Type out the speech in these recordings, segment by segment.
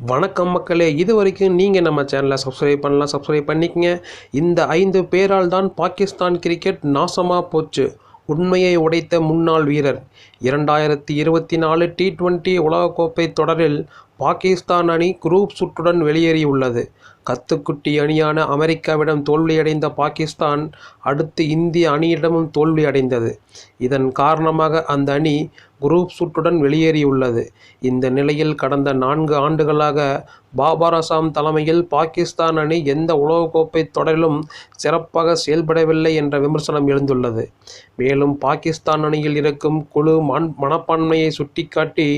வணக்கம் மக்களே, இது வரைக்கும் நீங்கள் நம்ம சேனலை சப்ஸ்கிரைப் பண்ணிக்கங்க. இந்த 5 பேரால் தான் பாகிஸ்தான் கிரிக்கெட் நாசமாக போச்சு. உண்மையை உடைத்த முன்னாள் வீரர். 2024 T20 உலகக்கோப்பை தொடரில் பாகிஸ்தான் அணி குரூப் சுற்றுடன் வெளியேறியுள்ளது. கத்துக்குட்டி அணியான அமெரிக்காவிடம் தோல்வியடைந்த பாகிஸ்தான் அடுத்து இந்திய அணியிடமும் தோல்வியடைந்தது. இதன் காரணமாக அந்த அணி குரூப் சுற்றுடன் வெளியேறியுள்ளது. இந்த நிலையில் கடந்த 4 ஆண்டுகளாக பாபர் அசாம் தலைமையில் பாகிஸ்தான் அணி எந்த உலகக்கோப்பை தொடரிலும் சிறப்பாக செயல்படவில்லை என்ற விமர்சனம் எழுந்துள்ளது. மேலும் பாகிஸ்தான் அணியில் இருக்கும் குழு மனப்பான்மையை சுட்டிக்காட்டி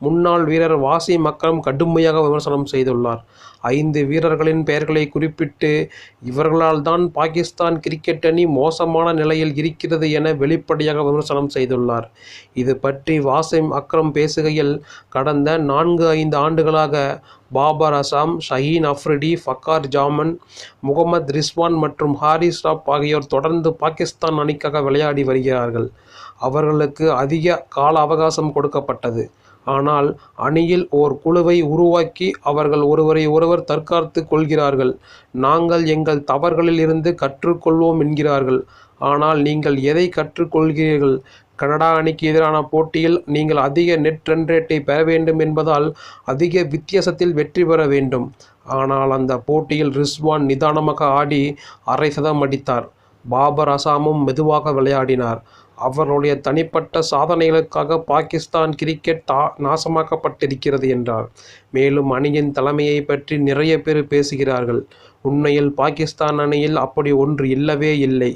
முன்னாள் வீரர் வாசிம் அக்ரம் கடுமையாக விமர்சனம் செய்துள்ளார். 5 வீரர்களின் பெயர்களை குறிப்பிட்டு இவர்களால் தான் பாகிஸ்தான் கிரிக்கெட் அணி மோசமான நிலையில் இருக்கிறது என வெளிப்படையாக விமர்சனம் செய்துள்ளார். இது பற்றி வாசிம் அக்ரம் பேசுகையில், கடந்த 4-5 ஆண்டுகளாக பாபர் அசாம், ஷஹீன் அஃப்ரிடி, ஃபக்கார் ஜமான், முகமது ரிஸ்வான் மற்றும் ஹாரிஸ் ராஃப் ஆகியோர் தொடர்ந்து பாகிஸ்தான் அணிக்காக விளையாடி வருகிறார்கள். அவர்களுக்கு அதிக கால அவகாசம் கொடுக்கப்பட்டது. ஆனால் அணியில் ஓர் குழுவை உருவாக்கி அவர்கள் ஒருவரை ஒருவர் தற்காத்து கொள்கிறார்கள். நாங்கள் எங்கள் தவறுகளில் இருந்து கற்றுக்கொள்வோம் என்கிறார்கள். ஆனால் நீங்கள் எதை கற்றுக்கொள்கிறீர்கள்? கனடா அணிக்கு எதிரான போட்டியில் நீங்கள் அதிக நெட் ரன் ரேட்டை பெற வேண்டும் என்பதால் அதிக வித்தியாசத்தில் வெற்றி பெற வேண்டும். ஆனால் அந்த போட்டியில் ரிஸ்வான் நிதானமாக ஆடி அரை சதம் அடித்தார். பாபர் அசாமும் மெதுவாக விளையாடினார். அவர்களுடைய தனிப்பட்ட சாதனைகளுக்காக பாகிஸ்தான் கிரிக்கெட் நாசமாக்கப்பட்டிருக்கிறது என்றார். மேலும் அணியின் தலைமையை பற்றி நிறைய பேர் பேசுகிறார்கள். உண்மையில் பாகிஸ்தான் அணியில் அப்படி ஒன்று இல்லவே இல்லை.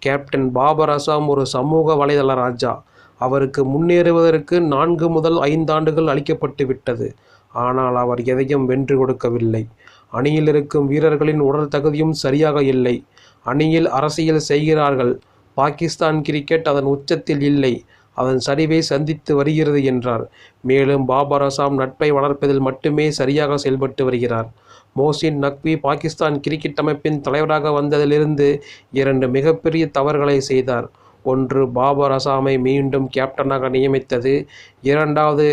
கேப்டன் பாபர் அசாம் ஒரு சமூக வலைதள ராஜா. அவருக்கு முன்னேறுவதற்கு 4 முதல் 5 ஆண்டுகள் அளிக்கப்பட்டு விட்டது. ஆனால் அவர் எதையும் வென்று கொடுக்கவில்லை. அணியில் இருக்கும் வீரர்களின் உடல் தகுதியும் சரியாக இல்லை. அணியில் அரசியல் செய்கிறார்கள். பாகிஸ்தான் கிரிக்கெட் அதன் உச்சத்தில் இல்லை, அதன் சரிவை சந்தித்து வருகிறது என்றார். மேலும் பாபர் அசாம் நட்பை வளர்ப்பதில் மட்டுமே சரியாக செயல்பட்டு வருகிறார். மோசின் நக்வி பாகிஸ்தான் கிரிக்கெட் அமைப்பின் தலைவராக வந்ததிலிருந்து 2 மிகப்பெரிய தவறுகளை செய்தார். ஒன்று, பாபர் அசாமை மீண்டும் கேப்டனாக நியமித்தது. 2வது,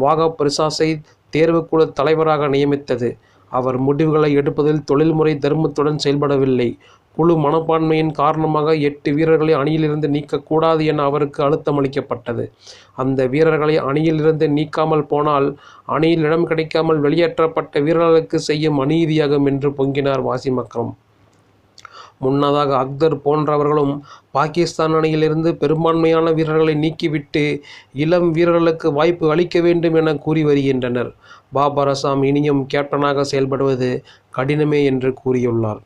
வாகப் ரிசாஸை தேர்வுக்குழு தலைவராக நியமித்தது. அவர் முடிவுகளை எடுப்பதில் தொழில்முறை தர்மத்துடன் செயல்படவில்லை. குழு மனப்பான்மையின் காரணமாக 8 வீரர்களை அணியிலிருந்து நீக்கக்கூடாது என அவருக்கு அழுத்தம் அளிக்கப்பட்டது. அந்த வீரர்களை அணியிலிருந்து நீக்காமல் போனால் அணியில் இடம் கிடைக்காமல் வெளியேற்றப்பட்ட வீரர்களுக்கு செய்யும் அநீதியாகும் என்று பொங்கினார் வாசிம் அக்ரம். முன்னதாக அக்தர் போன்றவர்களும் பாகிஸ்தான் அணியிலிருந்து பெரும்பான்மையான வீரர்களை நீக்கிவிட்டு இளம் வீரர்களுக்கு வாய்ப்பு அளிக்க வேண்டும் என கூறி வருகின்றனர். பாபர் அசாம் இனியும் கேப்டனாக செயல்படுவது கடினமே என்று கூறியுள்ளார்.